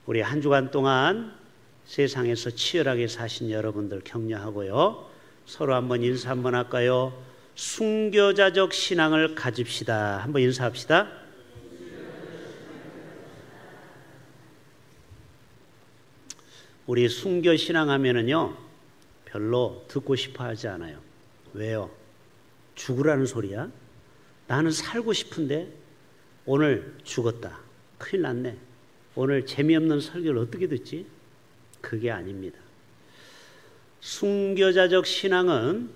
우리 한 주간 동안 세상에서 치열하게 사신 여러분들 격려하고요. 서로 한번 인사 한번 할까요? 순교자적 신앙을 가집시다. 한번 인사합시다. 우리 순교 신앙 하면은요, 별로 듣고 싶어 하지 않아요. 왜요? 죽으라는 소리야? 나는 살고 싶은데 오늘 죽었다. 큰일 났네. 오늘 재미없는 설교를 어떻게 듣지? 그게 아닙니다. 순교자적 신앙은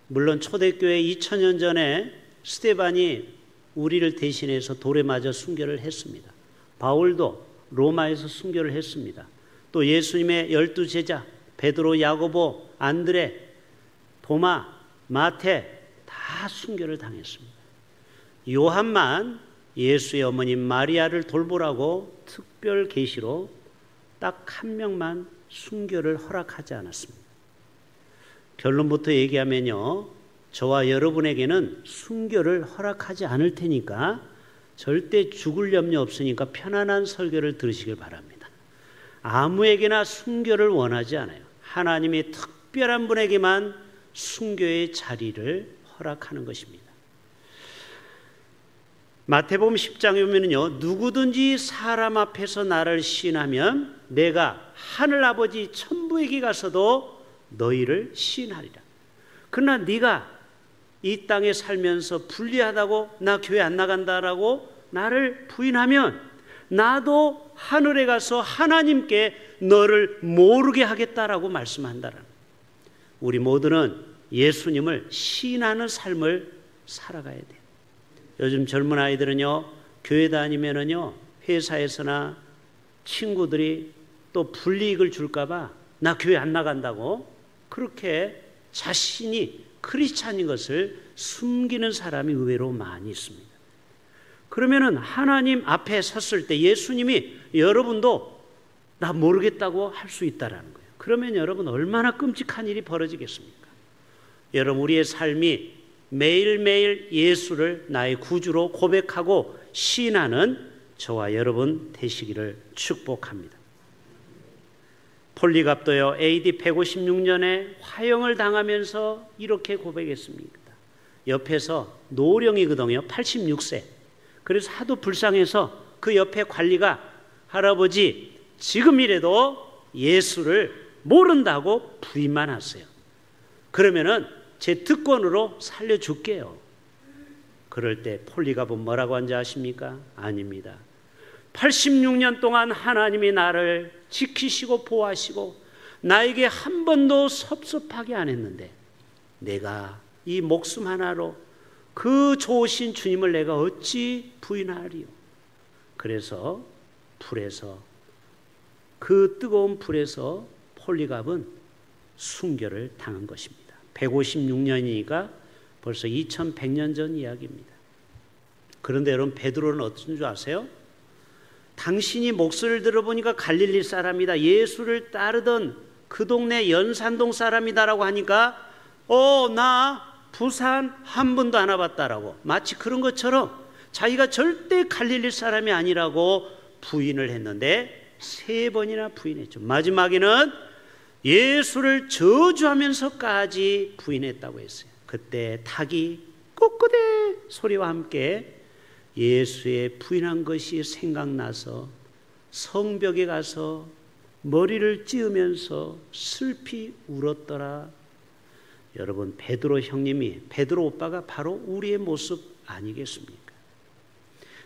물론 초대교회 2000년 전에 스데반이 우리를 대신해서 돌에 맞아 순교를 했습니다. 바울도 로마에서 순교를 했습니다. 또 예수님의 12제자 베드로, 야고보, 안드레, 도마, 마태 다 순교를 당했습니다. 요한만 예수의 어머님 마리아를 돌보라고 특별 계시로 딱 한 명만 순교를 허락하지 않았습니다. 결론부터 얘기하면요, 저와 여러분에게는 순교를 허락하지 않을 테니까 절대 죽을 염려 없으니까 편안한 설교를 들으시길 바랍니다. 아무에게나 순교를 원하지 않아요. 하나님이 특별한 분에게만 순교의 자리를 허락하는 것입니다. 마태복음 10장에 보면요, 누구든지 사람 앞에서 나를 시인하면 내가 하늘아버지 천부에게 가서도 너희를 시인하리라. 그러나 네가 이 땅에 살면서 불리하다고 나 교회 안 나간다라고 나를 부인하면 나도 하늘에 가서 하나님께 너를 모르게 하겠다라고 말씀한다는, 우리 모두는 예수님을 시인하는 삶을 살아가야 돼요. 요즘 젊은 아이들은요, 교회 다니면은요, 회사에서나 친구들이 또 불이익을 줄까봐 나 교회 안 나간다고 그렇게 자신이 크리스찬인 것을 숨기는 사람이 의외로 많이 있습니다. 그러면은 하나님 앞에 섰을 때 예수님이 여러분도 나 모르겠다고 할 수 있다라는 거예요. 그러면 여러분 얼마나 끔찍한 일이 벌어지겠습니까? 여러분, 우리의 삶이 매일매일 예수를 나의 구주로 고백하고 시인하는 저와 여러분 되시기를 축복합니다. 폴리갑도요, AD 156년에 화형을 당하면서 이렇게 고백했습니다. 옆에서 노령이거든요. 86세. 그래서 하도 불쌍해서 그 옆에 관리가 할아버지 지금이라도 예수를 모른다고 부인만 하세요. 그러면은 제 특권으로 살려줄게요. 그럴 때 폴리갑은 뭐라고 한지 아십니까? 아닙니다. 86년 동안 하나님이 나를 지키시고 보호하시고 나에게 한 번도 섭섭하게 안 했는데 내가 이 목숨 하나로 그 좋으신 주님을 내가 어찌 부인하리요. 그래서 불에서, 그 뜨거운 불에서 폴리갑은 순교를 당한 것입니다. 156년이니까 벌써 2100년 전 이야기입니다. 그런데 여러분, 베드로는 어떤 줄 아세요? 당신이 목소리를 들어보니까 갈릴리 사람이다, 예수를 따르던 그 동네 연산동 사람이다라고 하니까 나 부산 한 번도 안 와봤다라고, 마치 그런 것처럼 자기가 절대 갈릴리 사람이 아니라고 부인을 했는데 3번이나 부인했죠. 마지막에는 예수를 저주하면서까지 부인했다고 했어요. 그때 닭이 꼬꼬대 소리와 함께 예수의 부인한 것이 생각나서 성벽에 가서 머리를 찌으면서 슬피 울었더라. 여러분, 베드로 형님이, 베드로 오빠가 바로 우리의 모습 아니겠습니까?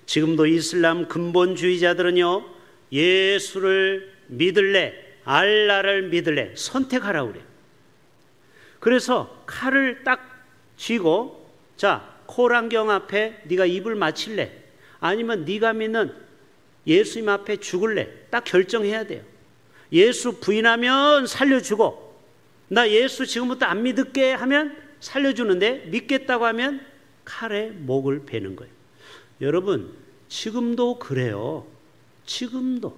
지금도 이슬람 근본주의자들은요, 예수를 믿을래, 알라를 믿을래, 선택하라고 그래요. 그래서 칼을 딱 쥐고, 자, 코란경 앞에 네가 입을 맞힐래, 아니면 네가 믿는 예수님 앞에 죽을래, 딱 결정해야 돼요. 예수 부인하면 살려주고, 나 예수 지금부터 안 믿을게 하면 살려주는데, 믿겠다고 하면 칼에 목을 베는 거예요. 여러분, 지금도 그래요. 지금도.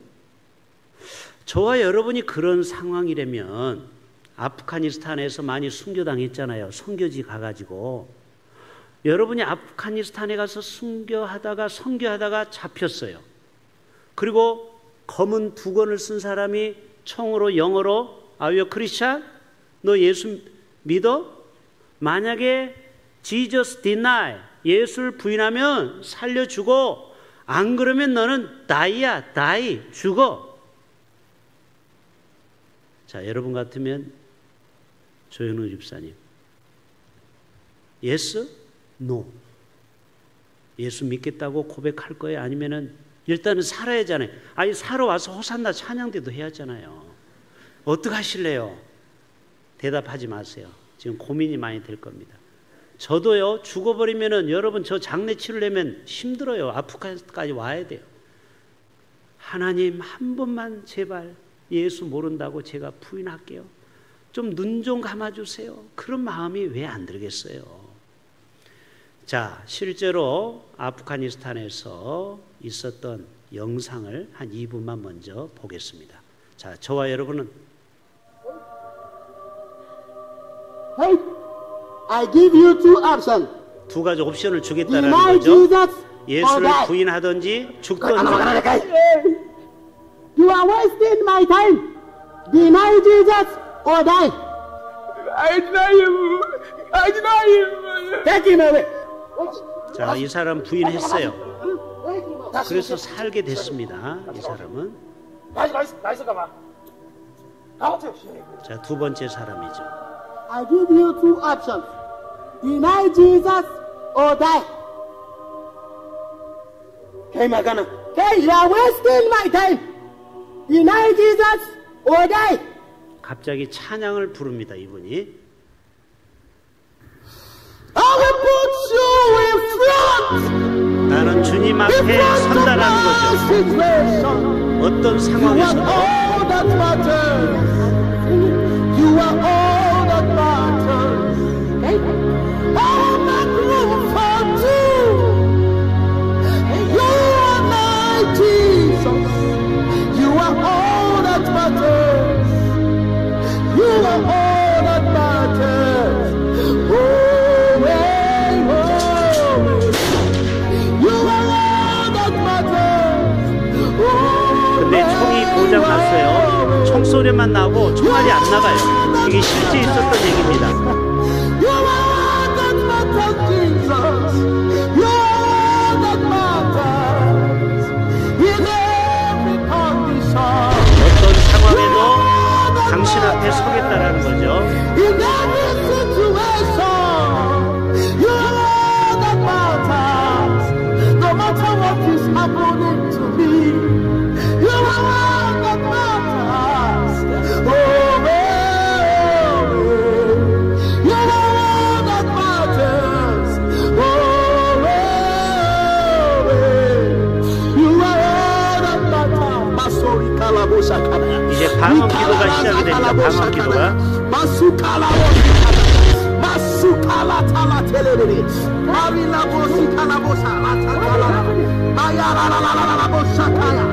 저와 여러분이 그런 상황이라면, 아프가니스탄에서 많이 순교당했잖아요. 선교지 가가지고. 여러분이 아프가니스탄에 가서 선교하다가 잡혔어요. 그리고 검은 두건을 쓴 사람이 총으로 영어로 Are you Christian? 너 예수 믿어? 만약에 Jesus deny, 예수를 부인하면 살려주고 안 그러면 너는 die야, die, 죽어. 자, 여러분 같으면 조현우 집사님 Yes? No. 예수 믿겠다고 고백할 거예요? 아니면은 일단은 살아야 하잖아요. 아니 살아와서 호산나 찬양대도 해야 하잖아요. 어떻게 하실래요? 대답하지 마세요. 지금 고민이 많이 될 겁니다. 저도요, 죽어버리면은 여러분 저 장례 치르려면 힘들어요. 아프리카까지 와야 돼요. 하나님 한 번만 제발 예수 모른다고 제가 부인할게요. 좀 눈 좀 감아주세요. 그런 마음이 왜 안 들겠어요? 자, 실제로 아프가니스탄에서 있었던 영상을 한 2분만 먼저 보겠습니다. 자, 저와 여러분은 Hey, I give you two options. 두 가지 옵션을 주겠다는 Deny 거죠. Jesus or 예수를 die. 부인하든지 죽든지. You are wasting my time. Deny Jesus or die. I deny him. I deny him. Take him away. 자, 이 사람 부인했어요. 그래서 살게 됐습니다. 이 사람은. 자, 두 번째 사람이죠. I give you two options. Deny Jesus or die. Okay, Magana. Okay, you are wasting my time. Deny Jesus or die. 갑자기 찬양을 부릅니다, 이분이. I will put you in front. 나는 주님 In 앞에 front of 선다라는 my 거죠. situation. 어떤 You are 상황에서도 all that matters. You are all that matters. I'll make room for two. You are my Jesus. You are all that matters. You are all that matters. Oh, hey, oh. You are all that matters. Oh, 근데 총이 고장났어요. 총소리만 나고 총알이 안 나가요. 이게 실제 있었던 얘기입니다. You are that matters, Jesus. You are that matters. In every condition. 어떤 상황에도 당신 앞에 서겠다라는 거죠. In every situation. You are that matters. No matter what is happening to me. You are that matters. Oh, you are all that matters. Oh, you are all that matters. Masori kalabosa kana. 이제 방언 기도가 시작이 됩니다. 방언 기도가. Masukala tala telele. Marila bosi kalabosa latala. Mayara la la la la bosa kaya.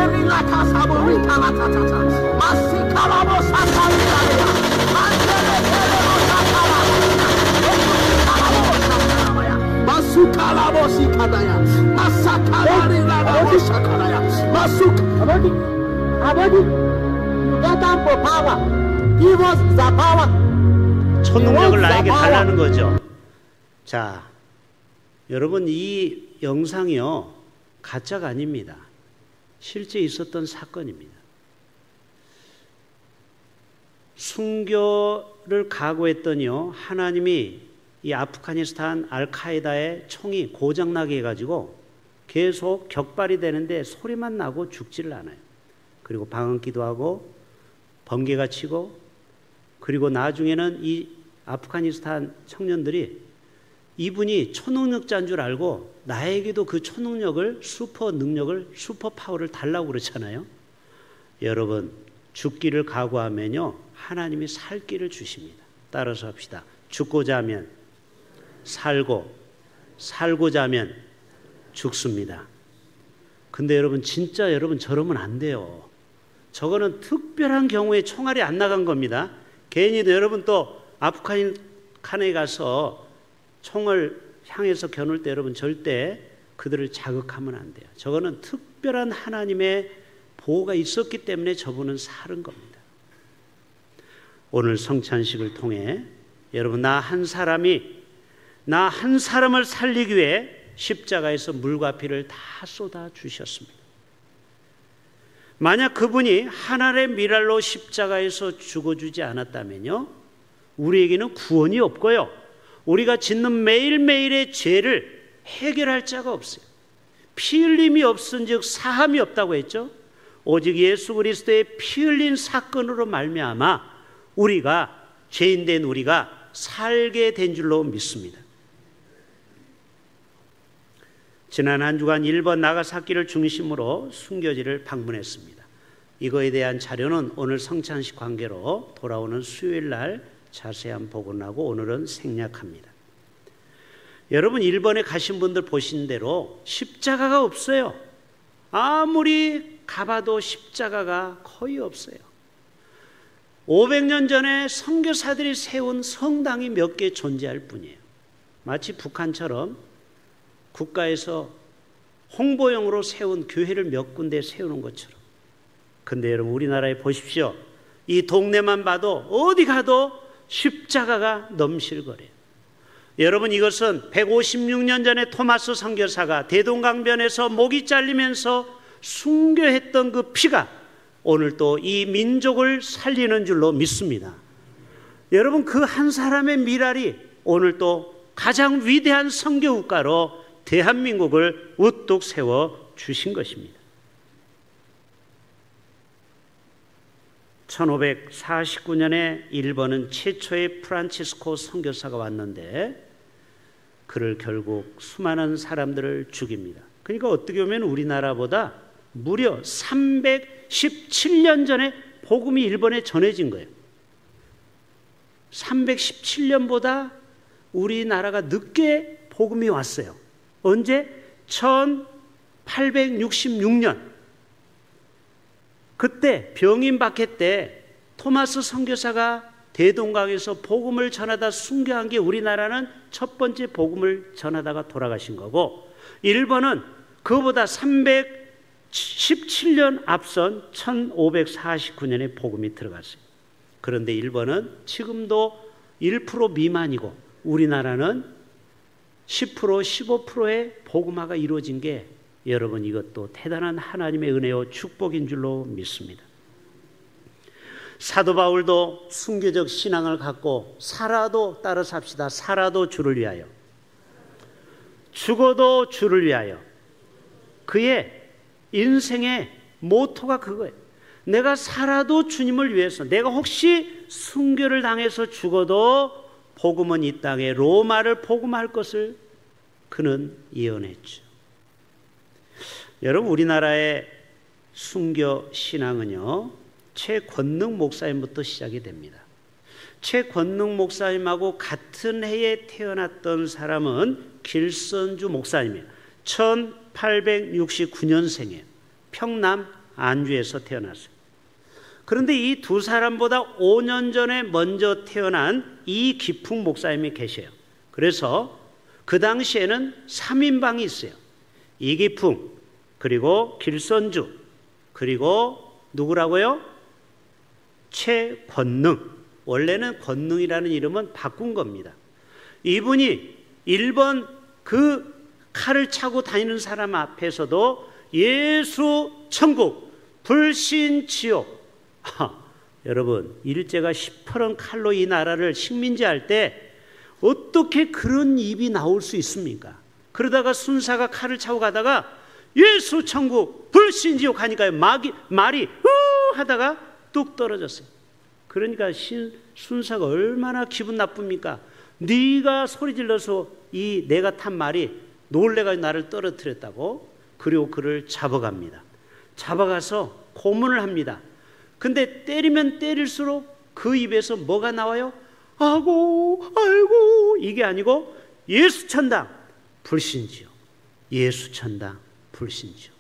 Erila kasabori kala tata. Masikala bosa kaya. Mandele tele bosa kala. Masukala bosi kadaya. Masakala la bosa kadaya. Masuk. Abadi. Get up for power. Give us the power. 초능력을 나에게 달라는 거죠. 자, 여러분 이 영상이요 가짜가 아닙니다. 실제 있었던 사건입니다. 순교를 각오했더니요 하나님이 이 아프가니스탄 알카에다의 총이 고장나게 해가지고 계속 격발이 되는데 소리만 나고 죽지를 않아요. 그리고 방언기도 하고 번개가 치고 그리고 나중에는 이 아프가니스탄 청년들이 이분이 초능력자인 줄 알고 나에게도 그 초능력을 슈퍼 능력을 슈퍼 파워를 달라고 그렇잖아요. 여러분 죽기를 각오하면요 하나님이 살 길을 주십니다. 따라서 합시다. 죽고자 하면 살고 살고자 하면 죽습니다. 근데 여러분 진짜 여러분 저러면 안 돼요. 저거는 특별한 경우에 총알이 안 나간 겁니다. 괜히도 여러분 또 아프간에 가서 총을 향해서 겨눌 때 여러분 절대 그들을 자극하면 안 돼요. 저거는 특별한 하나님의 보호가 있었기 때문에 저분은 살은 겁니다. 오늘 성찬식을 통해 여러분, 나 한 사람을 살리기 위해 십자가에서 물과 피를 다 쏟아 주셨습니다. 만약 그분이 하늘의 미랄로 십자가에서 죽어주지 않았다면요, 우리에게는 구원이 없고요, 우리가 짓는 매일매일의 죄를 해결할 자가 없어요. 피 흘림이 없은즉 사함이 없다고 했죠. 오직 예수 그리스도의 피 흘린 사건으로 말미암아 우리가, 죄인된 우리가 살게 된 줄로 믿습니다. 지난 한 주간 일본 나가사키를 중심으로 순교지를 방문했습니다. 이거에 대한 자료는 오늘 성찬식 관계로 돌아오는 수요일 날 자세한 복원하고 오늘은 생략합니다. 여러분, 일본에 가신 분들 보신 대로 십자가가 없어요. 아무리 가봐도 십자가가 거의 없어요. 500년 전에 선교사들이 세운 성당이 몇 개 존재할 뿐이에요. 마치 북한처럼 국가에서 홍보용으로 세운 교회를 몇 군데 세우는 것처럼. 근데 여러분, 우리나라에 보십시오. 이 동네만 봐도 어디 가도 십자가가 넘실거려요. 여러분, 이것은 156년 전에 토마스 선교사가 대동강변에서 목이 잘리면서 순교했던 그 피가 오늘 또 이 민족을 살리는 줄로 믿습니다. 여러분, 그 한 사람의 미랄이 오늘 또 가장 위대한 선교국가로 대한민국을 우뚝 세워 주신 것입니다. 1549년에 일본은 최초의 프란치스코 선교사가 왔는데 그를 결국 수많은 사람들을 죽입니다. 그러니까 어떻게 보면 우리나라보다 무려 317년 전에 복음이 일본에 전해진 거예요. 317년보다 우리나라가 늦게 복음이 왔어요. 언제? 1866년. 그때 병인박해 때 토마스 선교사가 대동강에서 복음을 전하다 순교한 게 우리나라는 첫 번째 복음을 전하다가 돌아가신 거고, 일본은 그보다 317년 앞선 1549년에 복음이 들어갔어요. 그런데 일본은 지금도 1% 미만이고 우리나라는 10% 15%의 복음화가 이루어진 게 여러분, 이것도 대단한 하나님의 은혜요 축복인 줄로 믿습니다. 사도 바울도 순교적 신앙을 갖고 살아도 따라 삽시다. 살아도 주를 위하여, 죽어도 주를 위하여. 그의 인생의 모토가 그거예요. 내가 살아도 주님을 위해서, 내가 혹시 순교를 당해서 죽어도 복음은 이 땅에 로마를 복음할 것을 그는 예언했죠. 여러분, 우리나라의 순교 신앙은요, 최권능 목사님부터 시작이 됩니다. 최권능 목사님하고 같은 해에 태어났던 사람은 길선주 목사님이에요. 1869년생이에요. 평남 안주에서 태어났어요. 그런데 이 두 사람보다 5년 전에 먼저 태어난 이기풍 목사님이 계셔요. 그래서 그 당시에는 3인방이 있어요. 이기풍, 그리고 길선주, 그리고 누구라고요? 최권능. 원래는 권능이라는 이름은 바꾼 겁니다. 이분이 일본 그 칼을 차고 다니는 사람 앞에서도 예수 천국, 불신 지옥. 여러분, 일제가 시퍼런 칼로 이 나라를 식민지할 때 어떻게 그런 입이 나올 수 있습니까? 그러다가 순사가 칼을 차고 가다가 예수 천국, 불신 지옥 하니까 말이 하다가 뚝 떨어졌어요. 그러니까 순사가 얼마나 기분 나쁩니까? 네가 소리 질러서 이 내가 탄 말이 놀래가지고 나를 떨어뜨렸다고. 그리고 그를 잡아갑니다. 잡아가서 고문을 합니다. 근데 때리면 때릴수록 그 입에서 뭐가 나와요? 아이고 이게 아니고 예수 천당 불신지요. 예수 천당 불신지요.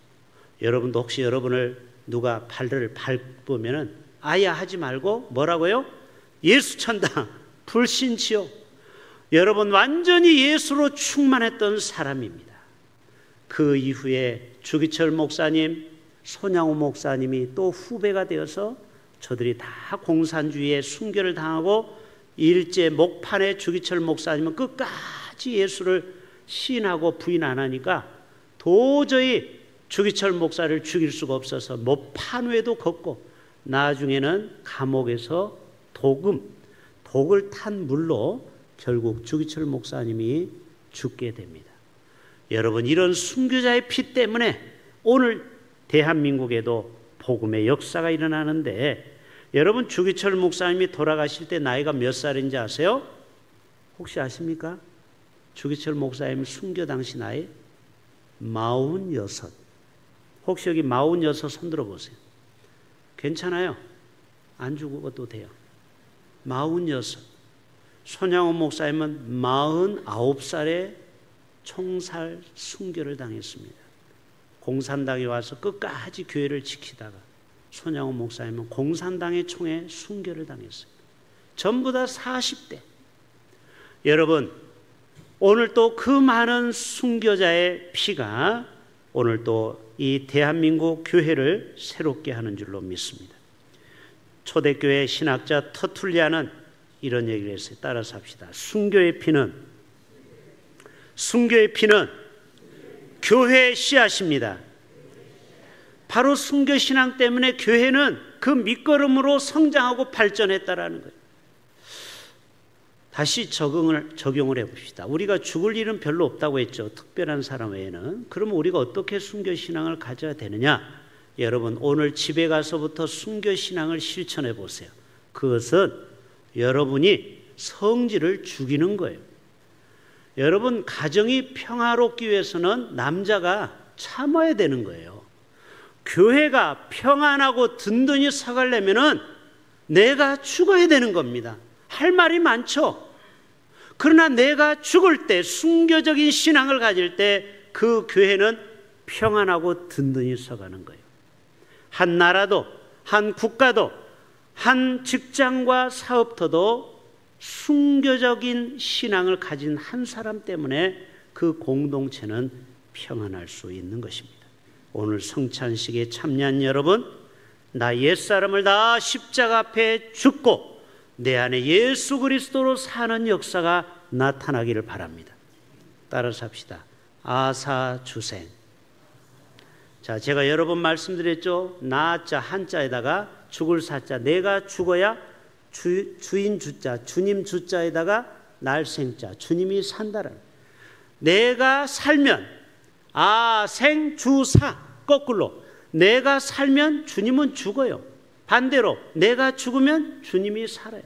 여러분도 혹시 여러분을 누가 발을 밟으면은 아야 하지 말고 뭐라고요? 예수 천당 불신지요. 여러분, 완전히 예수로 충만했던 사람입니다. 그 이후에 주기철 목사님, 손양호 목사님이 또 후배가 되어서 저들이 다 공산주의에 순교를 당하고 일제 목판에 주기철 목사님은 끝까지 예수를 시인하고 부인 안 하니까 도저히 주기철 목사를 죽일 수가 없어서 목판 위에도 걷고 나중에는 감옥에서 독을 탄 물로 결국 주기철 목사님이 죽게 됩니다. 여러분, 이런 순교자의 피 때문에 오늘 대한민국에도 복음의 역사가 일어나는데, 여러분 주기철 목사님이 돌아가실 때 나이가 몇 살인지 아세요? 혹시 아십니까? 주기철 목사님 순교 당시 나이 46. 혹시 여기 46 손들어 보세요. 괜찮아요. 안 죽어도 돼요. 46. 손양호 목사님은 49살에 총살 순교를 당했습니다. 공산당에 와서 끝까지 교회를 지키다가 손양호 목사님은 공산당의 총에 순교를 당했습니다. 전부 다 40대. 여러분, 오늘 또 그 많은 순교자의 피가 오늘 또 이 대한민국 교회를 새롭게 하는 줄로 믿습니다. 초대교회 신학자 터툴리아는 이런 얘기를 했어요. 따라서 합시다. 순교의 피는 교회의 씨앗입니다. 바로 순교신앙 때문에 교회는 그 밑거름으로 성장하고 발전했다라는 거예요. 다시 적용을 해봅시다. 우리가 죽을 일은 별로 없다고 했죠. 특별한 사람 외에는. 그러면 우리가 어떻게 순교신앙을 가져야 되느냐? 여러분, 오늘 집에 가서부터 순교신앙을 실천해 보세요. 그것은 여러분이 성질을 죽이는 거예요. 여러분, 가정이 평화롭기 위해서는 남자가 참아야 되는 거예요. 교회가 평안하고 든든히 서가려면은 내가 죽어야 되는 겁니다. 할 말이 많죠. 그러나 내가 죽을 때, 순교적인 신앙을 가질 때 그 교회는 평안하고 든든히 서가는 거예요. 한 나라도, 한 국가도, 한 직장과 사업터도 순교적인 신앙을 가진 한 사람 때문에 그 공동체는 평안할 수 있는 것입니다. 오늘 성찬식에 참여한 여러분, 나 옛사람을 다 십자가 앞에 죽고 내 안에 예수 그리스도로 사는 역사가 나타나기를 바랍니다. 따라서 합시다. 아사주생. 자, 제가 여러 번 말씀드렸죠. 나자 한자에다가 죽을 사자, 내가 죽어야 주인 주자, 주님 주자에다가 날생자, 주님이 산다라는. 내가 살면 아생주사, 거꾸로 내가 살면 주님은 죽어요. 반대로 내가 죽으면 주님이 살아요.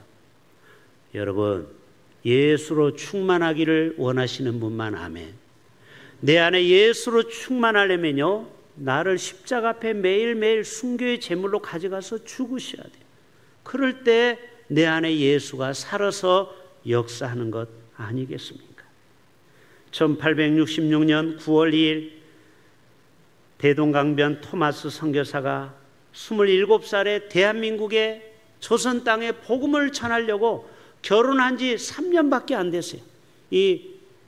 여러분, 예수로 충만하기를 원하시는 분만 아멘. 내 안에 예수로 충만하려면요, 나를 십자가 앞에 매일매일 순교의 제물로 가져가서 죽으셔야 돼요. 그럴 때 내 안에 예수가 살아서 역사하는 것 아니겠습니까? 1866년 9월 2일 대동강변 토마스 선교사가 27살에 대한민국의 조선 땅에 복음을 전하려고 결혼한 지 3년밖에 안 됐어요.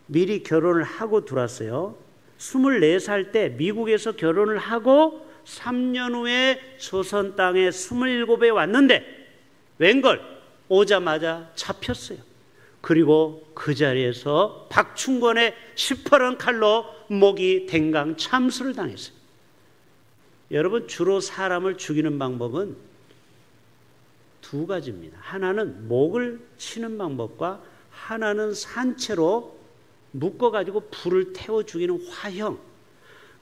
미리 결혼을 하고 들어왔어요. 24살 때 미국에서 결혼을 하고 3년 후에 조선 땅에 27에 왔는데 웬걸 오자마자 잡혔어요. 그리고 그 자리에서 박충권의 시퍼런 칼로 목이 댕강 참수를 당했어요. 여러분, 주로 사람을 죽이는 방법은 두 가지입니다. 하나는 목을 치는 방법과 하나는 산채로 묶어가지고 불을 태워 죽이는 화형.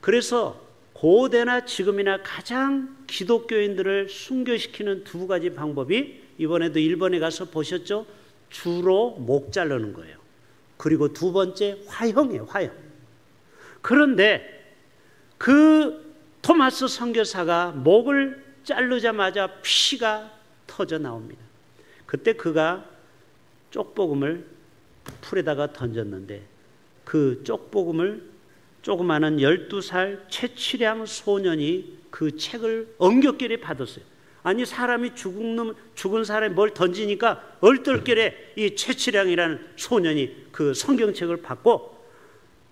그래서 고대나 지금이나 가장 기독교인들을 순교시키는 두 가지 방법이, 이번에도 일본에 가서 보셨죠? 주로 목 자르는 거예요. 그리고 두 번째 화형이에요. 화형. 그런데 그 토마스 선교사가 목을 자르자마자 피가 터져 나옵니다. 그때 그가 쪽복음을 풀에다가 던졌는데 그 쪽복음을 조그마한 12살 최치량 소년이 그 책을 엉겹결에 받았어요. 아니, 사람이 죽은 사람이 뭘 던지니까 얼떨결에 이 최치량이라는 소년이 그 성경책을 받고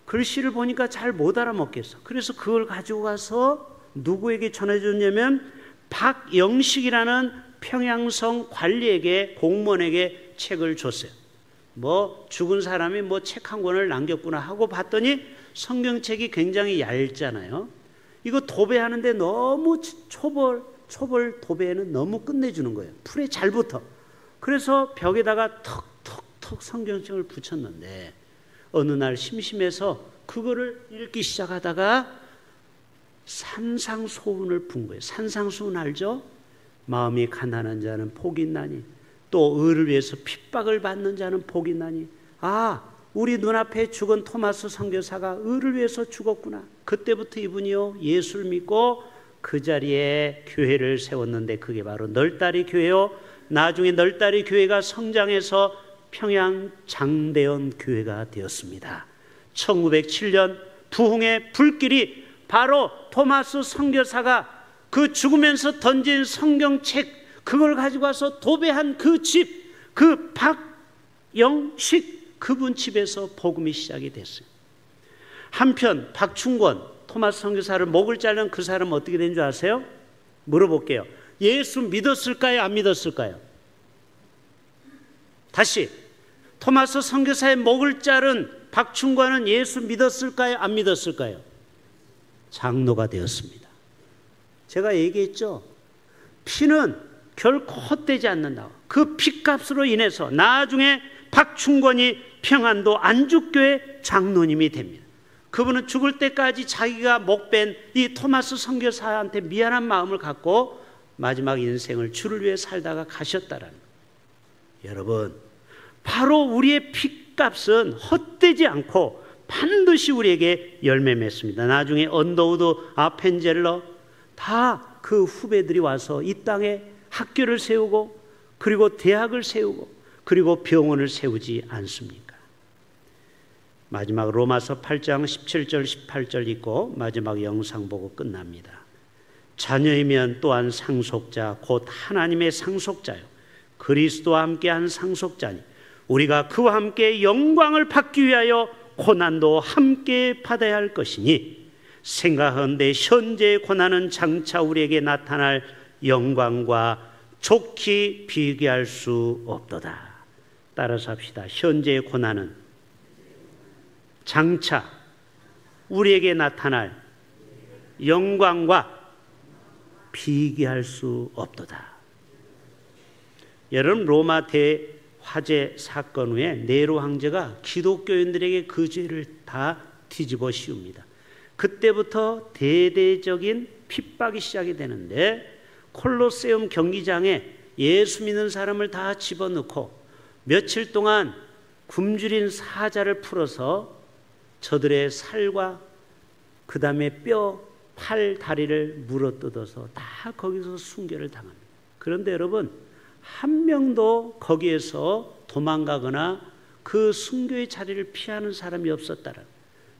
글씨를 보니까 잘 못 알아먹겠어. 그래서 그걸 가지고 가서 누구에게 전해줬냐면 박영식이라는 평양성 관리에게, 공무원에게 책을 줬어요. 뭐 죽은 사람이 뭐 책 한 권을 남겼구나 하고 봤더니 성경책이 굉장히 얇잖아요. 이거 도배하는데 너무 초벌 도배에는 너무 끝내주는 거예요. 풀에 잘 붙어. 그래서 벽에다가 턱턱턱 성경책을 붙였는데 어느 날 심심해서 그거를 읽기 시작하다가 산상소운을 본 거예요. 산상소운 알죠? 마음이 가난한 자는 복이 있나니, 또 의를 위해서 핍박을 받는 자는 복이 있나니. 아, 우리 눈앞에 죽은 토마스 선교사가 의를 위해서 죽었구나. 그때부터 이분이요 예수를 믿고 그 자리에 교회를 세웠는데 그게 바로 널다리 교회요. 나중에 널다리 교회가 성장해서 평양 장대현 교회가 되었습니다. 1907년 부흥의 불길이 바로 토마스 선교사가 그 죽으면서 던진 성경책 그걸 가지고 와서 도배한 그 집, 그 박영식 그분 집에서 복음이 시작이 됐어요. 한편 박충권 토마스 선교사를 목을 자른 그 사람은 어떻게 된 줄 아세요? 물어볼게요. 예수 믿었을까요? 안 믿었을까요? 다시, 토마스 선교사의 목을 자른 박충권은 예수 믿었을까요? 안 믿었을까요? 장로가 되었습니다. 제가 얘기했죠. 피는 결코 헛되지 않는다. 그 피값으로 인해서 나중에 박충권이 평안도 안죽교회 장로님이 됩니다. 그분은 죽을 때까지 자기가 목 뺀 이 토마스 선교사한테 미안한 마음을 갖고 마지막 인생을 주를 위해 살다가 가셨다라는 거예요. 여러분, 바로 우리의 피값은 헛되지 않고 반드시 우리에게 열매 맺습니다. 나중에 언더우드, 아펜젤러 다 그 후배들이 와서 이 땅에 학교를 세우고 그리고 대학을 세우고 그리고 병원을 세우지 않습니까? 마지막 로마서 8장 17절 18절 읽고 마지막 영상 보고 끝납니다. 자녀이면 또한 상속자 곧 하나님의 상속자요 그리스도와 함께한 상속자니 우리가 그와 함께 영광을 받기 위하여 고난도 함께 받아야 할 것이니 생각하건대 현재의 고난은 장차 우리에게 나타날 영광과 좋게 비교할 수 없도다. 따라서 합시다. 현재의 고난은 장차 우리에게 나타날 영광과 비교할 수 없도다. 여러분, 로마 대화재 사건 후에 네로 황제가 기독교인들에게 그 죄를 다 뒤집어 씌웁니다. 그때부터 대대적인 핍박이 시작이 되는데 콜로세움 경기장에 예수 믿는 사람을 다 집어넣고 며칠 동안 굶주린 사자를 풀어서 저들의 살과 그 다음에 뼈, 팔, 다리를 물어뜯어서 다 거기서 순교를 당합니다. 그런데 여러분, 한 명도 거기에서 도망가거나 그 순교의 자리를 피하는 사람이 없었다라.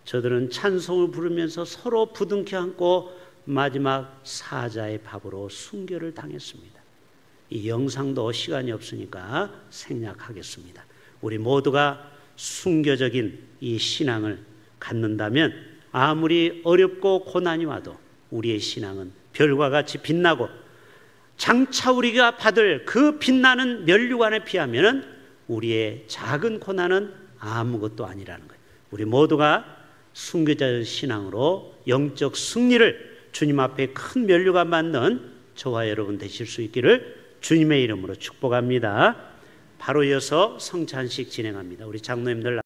저들은 찬송을 부르면서 서로 부둥켜 안고 마지막 사자의 밥으로 순교를 당했습니다. 이 영상도 시간이 없으니까 생략하겠습니다. 우리 모두가 순교적인 이 신앙을 갖는다면 아무리 어렵고 고난이 와도 우리의 신앙은 별과 같이 빛나고 장차 우리가 받을 그 빛나는 면류관에 비하면 우리의 작은 고난은 아무것도 아니라는 거예요. 우리 모두가 순교자의 신앙으로 영적 승리를 주님 앞에 큰 면류관 받는 저와 여러분 되실 수 있기를 주님의 이름으로 축복합니다. 바로 이어서 성찬식 진행합니다. 우리 장로님들